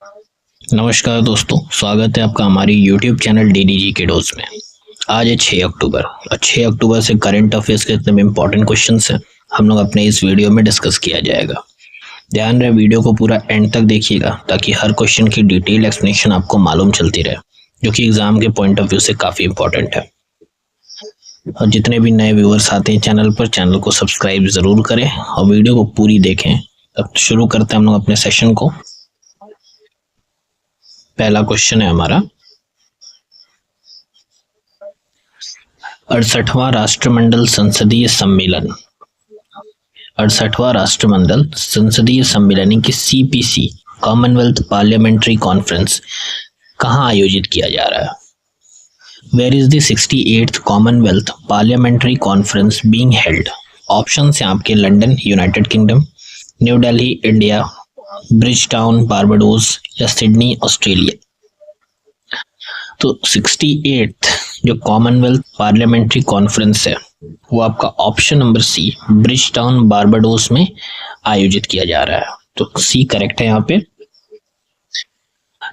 नमस्कार दोस्तों, स्वागत है आपका हमारी YouTube चैनल DDG के डोज में। आज है 6 अक्टूबर और 6 अक्टूबर से करंट अफेयर्स के इतने इंपॉर्टेंट क्वेश्चंस हैं, हम लोग अपने इस वीडियो में डिस्कस किया जाएगा। ध्यान रहे वीडियो को पूरा एंड तक देखिएगा ताकि हर क्वेश्चन की डिटेल एक्सप्लेनेशन आपको मालूम चलती रहे, जो कि एग्जाम के पॉइंट ऑफ व्यू से काफ़ी इंपॉर्टेंट है। और जितने भी नए व्यूअर्स आते हैं चैनल पर, चैनल को सब्सक्राइब ज़रूर करें और वीडियो को पूरी देखें। अब शुरू करते हैं हम लोग अपने सेशन को। पहला क्वेश्चन है हमारा, 68वां राष्ट्रमंडल संसदीय सम्मेलन 68वां राष्ट्रमंडल संसदीय सम्मेलन की CPC कॉमनवेल्थ पार्लियामेंट्री कॉन्फ्रेंस कहाँ आयोजित किया जा रहा है? Where is the 68th Commonwealth parliamentary conference being held? Option है आपके London United Kingdom, New Delhi India, Bridgetown Barbados या सिडनी ऑस्ट्रेलिया। तो 68th जो कॉमनवेल्थ पार्लियामेंट्री कॉन्फ्रेंस है वो आपका option number C Bridgetown Barbados में आयोजित किया जा रहा है। तो C करेक्ट है यहाँ पे।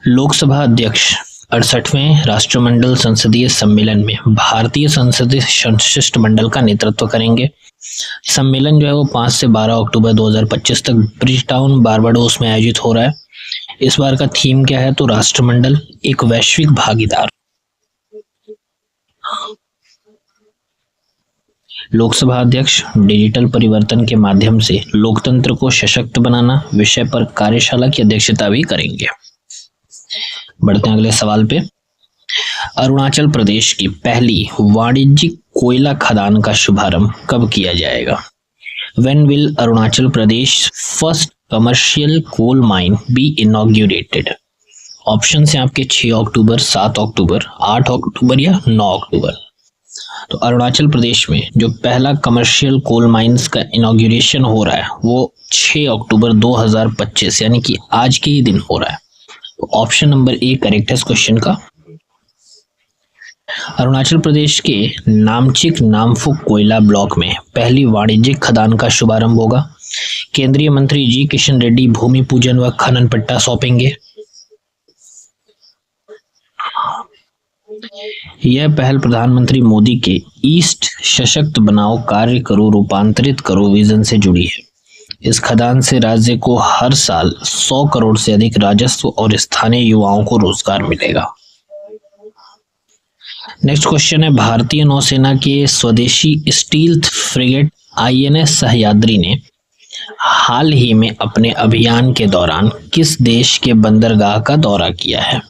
लोकसभा अध्यक्ष 68वें राष्ट्रमंडल संसदीय सम्मेलन में भारतीय संसदीय शिष्टमंडल का नेतृत्व करेंगे। सम्मेलन जो है वो 5 से 12 अक्टूबर 2025 तक ब्रिजटाउन बारबाडोस में आयोजित हो रहा है। इस बार का थीम क्या है? तो राष्ट्रमंडल एक वैश्विक भागीदार। लोकसभा अध्यक्ष डिजिटल परिवर्तन के माध्यम से लोकतंत्र को सशक्त बनाना विषय पर कार्यशाला की अध्यक्षता भी करेंगे। बढ़ते हैं अगले सवाल पे। अरुणाचल प्रदेश की पहली वाणिज्यिक कोयला खदान का शुभारंभ कब किया जाएगा? When will Arunachal Pradesh first commercial coal mine be inaugurated? Option है आपके 6 अक्टूबर, 7 अक्टूबर, 8 अक्टूबर या 9 अक्टूबर। तो अरुणाचल प्रदेश में जो पहला कमर्शियल कोल माइंस का इनॉग्रेशन हो रहा है वो 6 अक्टूबर 2025 यानी कि आज के ही दिन हो रहा है। तो ऑप्शन नंबर A करेक्ट है इस क्वेश्चन का। अरुणाचल प्रदेश के नामचिक नामफुक कोयला ब्लॉक में पहली वाणिज्यिक खदान का शुभारंभ होगा। केंद्रीय मंत्री जी किशन रेड्डी भूमि पूजन व खनन पट्टा सौंपेंगे। यह पहल प्रधानमंत्री मोदी के ईस्ट सशक्त बनाओ, कार्य करो, रूपांतरित करो विजन से जुड़ी है। इस खदान से राज्य को हर साल 100 करोड़ से अधिक राजस्व और स्थानीय युवाओं को रोजगार मिलेगा। नेक्स्ट क्वेश्चन है, भारतीय नौसेना के स्वदेशी स्टील्थ फ्रिगेट INS सह्याद्री ने हाल ही में अपने अभियान के दौरान किस देश के बंदरगाह का दौरा किया है?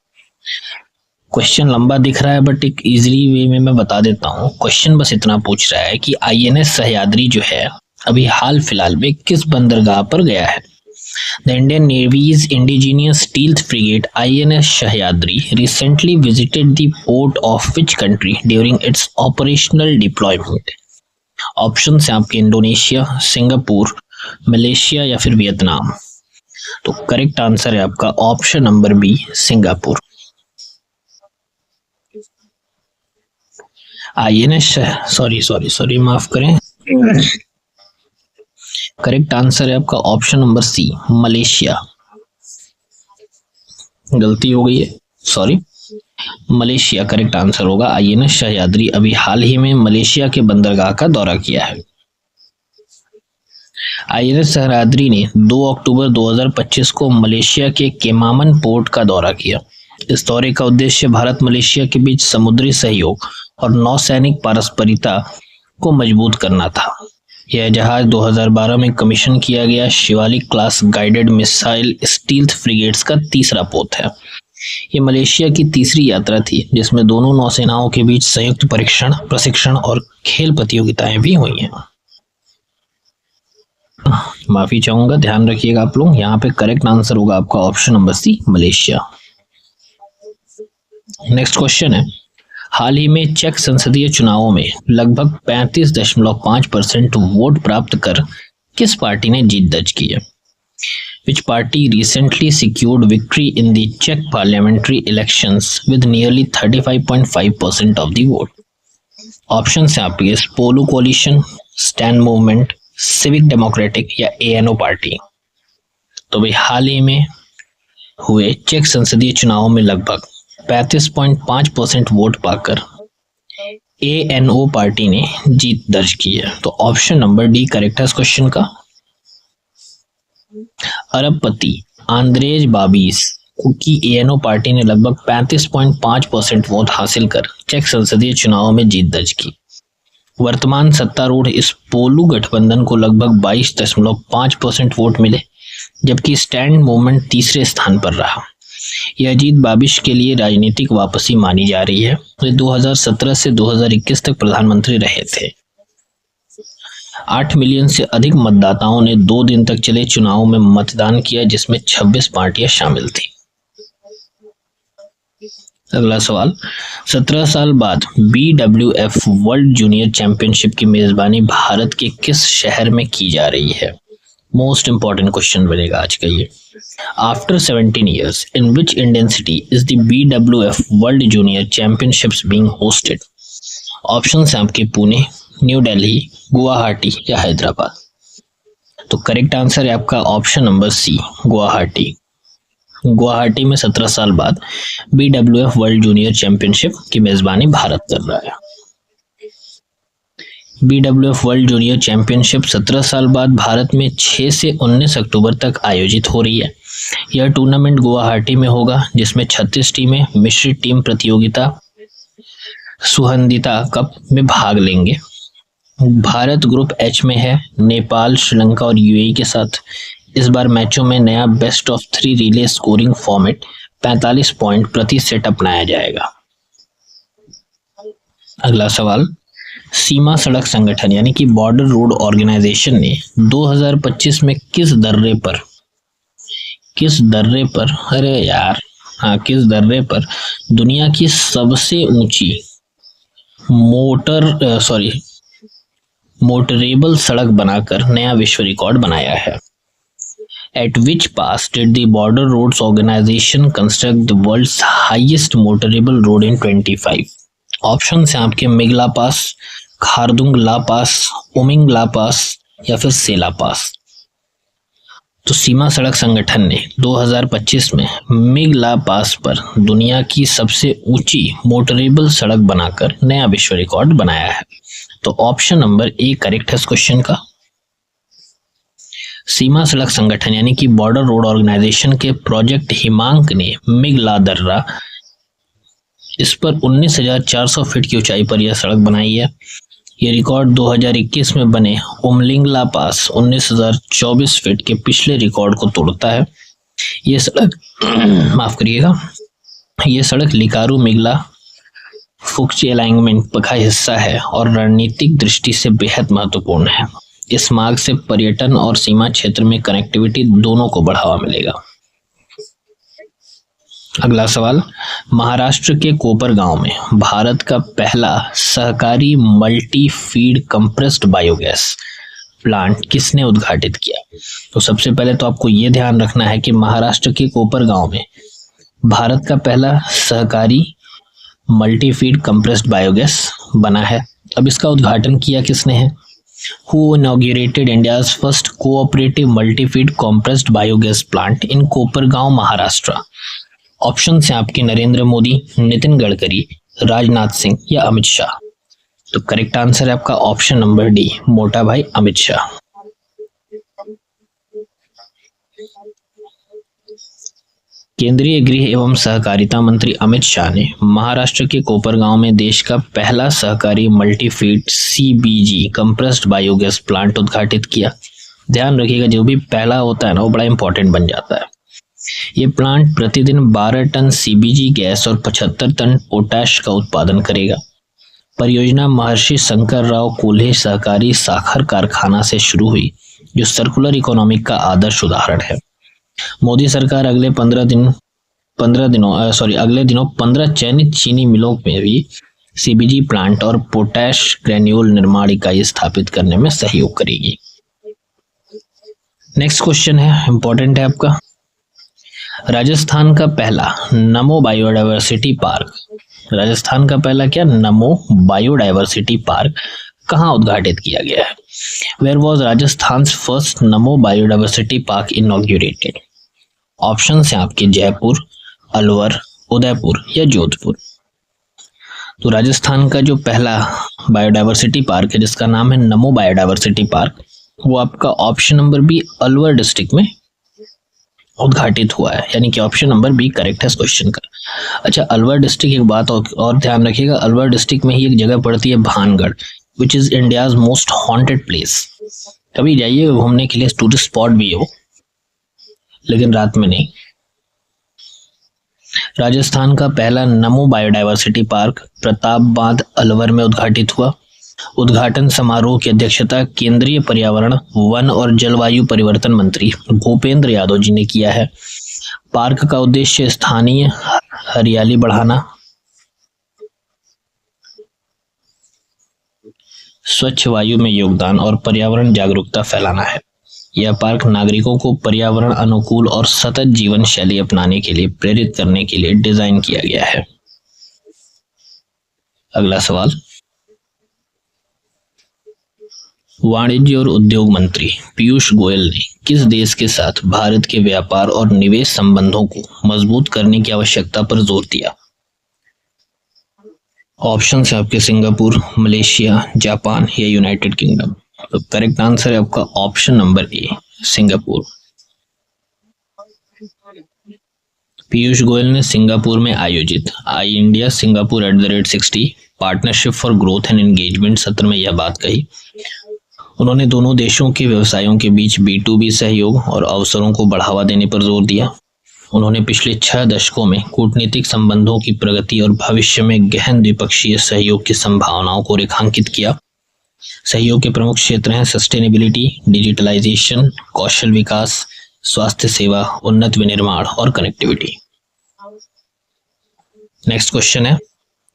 क्वेश्चन लंबा दिख रहा है बट एक इजीली वे में मैं बता देता हूँ। क्वेश्चन बस इतना पूछ रहा है कि INS सह्याद्री जो है अभी हाल फिलहाल में किस बंदरगाह पर गया है? The Indian Navy's indigenous stealth frigate INS Sahyadri recently visited the port of which country during its operational deployment? Options हैं आपके इंडोनेशिया, सिंगापुर, मलेशिया या फिर वियतनाम। तो करेक्ट आंसर है आपका option number B Singapore. INS sorry माफ करें, correct answer है आपका ऑप्शन नंबर C मलेशिया। गलती हो गई है, सॉरी, मलेशिया करेक्ट आंसर होगा। INS सह्याद्री अभी हाल ही में मलेशिया के बंदरगाह का दौरा किया है। INS सह्याद्री ने 2 अक्टूबर 2025 को मलेशिया के केमामन पोर्ट का दौरा किया। इस दौरे का उद्देश्य भारत मलेशिया के बीच समुद्री सहयोग और नौसैनिक पारस्परिकता को मजबूत करना था। यह जहाज 2012 में कमीशन किया गया Shivalik class guided missile stealth frigates का तीसरा पोत है। ये मलेशिया की तीसरी यात्रा थी जिसमें दोनों नौसेनाओं के बीच संयुक्त परीक्षण, प्रशिक्षण और खेल प्रतियोगिताएं भी हुई हैं। माफी चाहूंगा, ध्यान रखिएगा आप लोग, यहाँ पे करेक्ट आंसर होगा आपका option number C Malaysia. Next question है, हाल ही में चेक संसदीय चुनावों में लगभग 35.5% वोट प्राप्त कर किस पार्टी ने जीत दर्ज की है? Which party recently secured victory in the Czech parliamentary elections with nearly 35.5% of the vote? Options हैं आपके पोलो coalition, stand movement, civic democratic या ANO पार्टी। तो भाई हाल ही में हुए चेक संसदीय चुनावों में लगभग 35.5% वोट पाकर ANO पार्टी ने जीत दर्ज की है। तो ऑप्शन नंबर डी करेक्ट है इस क्वेश्चन का। अरबपति आंद्रेज बाबीस की ANO पार्टी ने लगभग 35.5% वोट हासिल कर चेक संसदीय चुनावों में जीत दर्ज की। वर्तमान सत्तारूढ़ इस पोलू गठबंधन को लगभग 22.5% वोट मिले, जबकि स्टैंड मूवमेंट तीसरे स्थान पर रहा। यह जीत बाबिश के लिए राजनीतिक वापसी मानी जा रही है। वे 2017 से 2021 तक प्रधानमंत्री रहे थे। 8 मिलियन से अधिक मतदाताओं ने 2 दिन तक चले चुनावों में मतदान किया, जिसमें 26 पार्टियां शामिल थी। अगला सवाल, 17 साल बाद BWF वर्ल्ड जूनियर चैंपियनशिप की मेजबानी भारत के किस शहर में की जा रही है? मोस्ट इंपॉर्टेंट क्वेश्चन बनेगा आज का ये। After 17 years, in which Indian city is the BWF world junior championships being hosted? Option है आपके पुणे, न्यू दिल्ली, गुवाहाटी या हैदराबाद। तो करेक्ट आंसर है आपका option number C, Guwahati. Guwahati में 17 साल बाद BWF वर्ल्ड जूनियर चैंपियनशिप की मेजबानी भारत कर रहा है। BWF वर्ल्ड जूनियर चैंपियनशिप 17 साल बाद भारत में 6 से 19 अक्टूबर तक आयोजित हो रही है। यह टूर्नामेंट गुवाहाटी में होगा, जिसमें 36 टीमें मिश्रित टीम प्रतियोगिता सुहंदिता कप में भाग लेंगे। भारत ग्रुप एच में है, नेपाल, श्रीलंका और यूएई के साथ। इस बार मैचों में नया best of 3 relay scoring format 45 point प्रति सेट अपनाया जाएगा। अगला सवाल, सीमा सड़क संगठन यानी कि बॉर्डर रोड ऑर्गेनाइजेशन ने 2025 में किस दर्रे पर किस दर्रे पर दुनिया की सबसे ऊंची मोटरेबल सड़क बनाकर नया विश्व रिकॉर्ड बनाया है? At which pass did the Border Roads Organization construct the world's highest motorable road in 25? Option है आपके मिगला पास, खारदुंग ला पास, उमिंग ला पास या फिर सेला पास। तो सीमा सड़क संगठन ने 2025 में मिगला पास पर दुनिया की सबसे ऊंची मोटरेबल सड़क बनाकर नया विश्व रिकॉर्ड बनाया है। तो ऑप्शन नंबर ए करेक्ट है इस क्वेश्चन का। सीमा सड़क संगठन यानी कि बॉर्डर रोड ऑर्गेनाइजेशन के प्रोजेक्ट हिमांक ने मिगला दर्रा, इस पर 19,400 फीट की ऊंचाई पर यह सड़क बनाई है। यह रिकॉर्ड 2021 में बने उमलिंगला पास 19,024 फीट के पिछले रिकॉर्ड को तोड़ता है। यह सड़क माफ करिएगा, यह सड़क लिकारू मिगला फुक्ची अलाइनमेंट का हिस्सा है और रणनीतिक दृष्टि से बेहद महत्वपूर्ण है। इस मार्ग से पर्यटन और सीमा क्षेत्र में कनेक्टिविटी दोनों को बढ़ावा मिलेगा। अगला सवाल, महाराष्ट्र के कोपर गांव में भारत का पहला सहकारी multi feed compressed biogas plant किसने उद्घाटित किया? तो सबसे पहले तो आपको यह ध्यान रखना है कि महाराष्ट्र के कोपर गांव में भारत का पहला सहकारी मल्टी फीड कंप्रेस्ड बायोगैस बना है। अब इसका उद्घाटन किया किसने है? Who inaugurated India's first cooperative multi-feed compressed biogas plant in Kopargaon, Maharashtra? Option है आपके नरेंद्र मोदी, नितिन गडकरी, राजनाथ सिंह या अमित शाह। तो करेक्ट आंसर है आपका ऑप्शन नंबर डी, मोटा भाई अमित शाह। केंद्रीय गृह एवं सहकारिता मंत्री अमित शाह ने महाराष्ट्र के कोपरगांव में देश का पहला सहकारी मल्टीफीड CBG कंप्रेस्ड बायोगैस प्लांट उद्घाटित किया। ध्यान रखिएगा, जो भी पहला होता है ना वो बड़ा इंपॉर्टेंट बन जाता है। ये प्लांट प्रतिदिन 12 टन CBG गैस और 75 टन पोटैश का उत्पादन करेगा। परियोजना महर्षि शंकर राव कोल्हे सहकारी साखर कारखाना से शुरू हुई, जो सर्कुलर इकोनॉमिक का आदर्श उदाहरण है। मोदी सरकार अगले दिनों 15 चयनित चीनी मिलों में भी CBG प्लांट और पोटैश ग्रेन्यूल निर्माण इकाई स्थापित करने में सहयोग करेगी। नेक्स्ट क्वेश्चन है, इंपॉर्टेंट है आपका। राजस्थान का पहला नमो बायोडाइवर्सिटी पार्क, राजस्थान का पहला क्या, नमो बायोडाइवर्सिटी पार्क कहाँ उद्घाटित किया गया है? Where was Rajasthan first NaMo biodiversity park inaugurated? Option है आपके जयपुर, अलवर, उदयपुर या जोधपुर। तो राजस्थान का जो पहला बायोडायवर्सिटी पार्क है जिसका नाम है नमो बायोडायवर्सिटी पार्क, वो आपका option number B Alwar district में उद्घाटित हुआ है, यानी कि ऑप्शन नंबर बी करेक्ट है इस क्वेश्चन का। अच्छा, अलवर डिस्ट्रिक्ट, एक बात और ध्यान रखिएगा, अलवर डिस्ट्रिक्ट में ही एक जगह पड़ती है Bhangarh, which is India's most haunted place. कभी जाइए घूमने के लिए, टूरिस्ट स्पॉट भी हो, लेकिन रात में नहीं। राजस्थान का पहला नमो बायोडायवर्सिटी पार्क प्रतापबाद अलवर में उद्घाटित हुआ। उद्घाटन समारोह की अध्यक्षता केंद्रीय पर्यावरण, वन और जलवायु परिवर्तन मंत्री भूपेंद्र यादव जी ने किया है। पार्क का उद्देश्य स्थानीय हरियाली बढ़ाना, स्वच्छ वायु में योगदान और पर्यावरण जागरूकता फैलाना है। यह पार्क नागरिकों को पर्यावरण अनुकूल और सतत जीवन शैली अपनाने के लिए प्रेरित करने के लिए डिजाइन किया गया है। अगला सवाल, वाणिज्य और उद्योग मंत्री पीयूष गोयल ने किस देश के साथ भारत के व्यापार और निवेश संबंधों को मजबूत करने की आवश्यकता पर जोर दिया? ऑप्शन है आपके सिंगापुर, मलेशिया, जापान या यूनाइटेड किंगडम। तो करेक्ट आंसर है आपका option number A, Singapore. Piyush Goyal ने सिंगापुर में आयोजित आई India Singapore @60 partnership for growth and engagement सत्र में यह बात कही। उन्होंने दोनों देशों के व्यवसायों के बीच B2B सहयोग और अवसरों को बढ़ावा देने पर जोर दिया। उन्होंने पिछले 6 दशकों में कूटनीतिक संबंधों की प्रगति और भविष्य में गहन द्विपक्षीय सहयोग की संभावनाओं को रेखांकित किया। सहयोग के प्रमुख क्षेत्र हैं सस्टेनेबिलिटी, डिजिटलाइजेशन, कौशल विकास, स्वास्थ्य सेवा, उन्नत विनिर्माण और कनेक्टिविटी। नेक्स्ट क्वेश्चन है,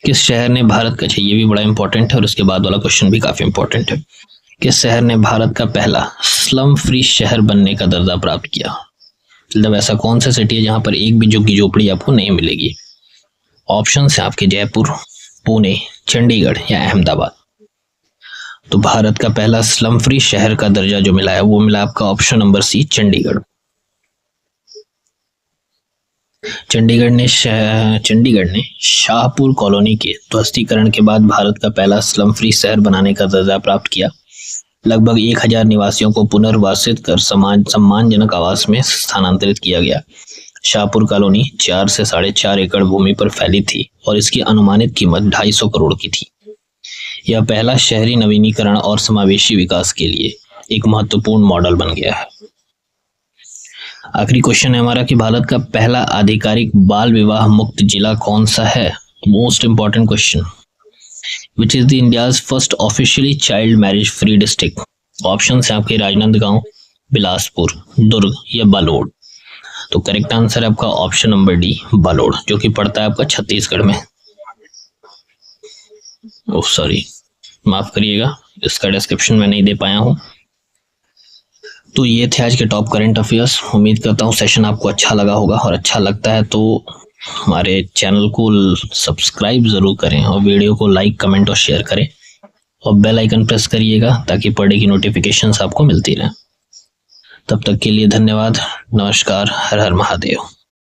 किस शहर ने भारत का, ये भी बड़ा इंपॉर्टेंट है और उसके बाद वाला क्वेश्चन भी काफी इंपॉर्टेंट है, किस शहर ने भारत का पहला स्लम फ्री शहर बनने का दर्जा प्राप्त किया? मतलब ऐसा कौन सा सिटी है जहां पर एक भी झुग्गी झोपड़ी आपको नहीं मिलेगी? ऑप्शन है आपके जयपुर, पुणे, चंडीगढ़ या अहमदाबाद। तो भारत का पहला स्लम फ्री शहर का दर्जा जो मिला है वो मिला आपका option number C, Chandigarh. Chandigarh ने शाहपुर कॉलोनी के ध्वस्तीकरण के बाद भारत का पहला स्लम फ्री शहर बनाने का दर्जा प्राप्त किया। लगभग 1000 निवासियों को पुनर्वासित कर सम्मानजनक आवास में स्थानांतरित किया गया। शाहपुर कॉलोनी 4 से 4.5 एकड़ भूमि पर फैली थी और इसकी अनुमानित कीमत 250 करोड़ की थी। यह पहला शहरी नवीनीकरण और समावेशी विकास के लिए एक महत्वपूर्ण मॉडल बन गया है। आखिरी क्वेश्चन है हमारा कि भारत का पहला आधिकारिक बाल विवाह मुक्त जिला कौन सा है? Most important question. Which is the India's first officially child marriage free district? Option है आपके राजनांदगांव, बिलासपुर, दुर्ग या बालोद। तो करेक्ट आंसर है आपका ऑप्शन नंबर डी, बालोद, जो कि पड़ता है आपका छत्तीसगढ़ में। ओह सॉरी, माफ करिएगा, इसका डिस्क्रिप्शन में नहीं दे पाया हूँ। तो ये थे आज के टॉप करंट अफेयर्स। उम्मीद करता हूँ सेशन आपको अच्छा लगा होगा, और अच्छा लगता है तो हमारे चैनल को सब्सक्राइब जरूर करें और वीडियो को लाइक, कमेंट और शेयर करें और बेल आइकन प्रेस करिएगा ताकि पर डे की नोटिफिकेशंस आपको मिलती रहे। तब तक के लिए धन्यवाद, नमस्कार, हर हर महादेव।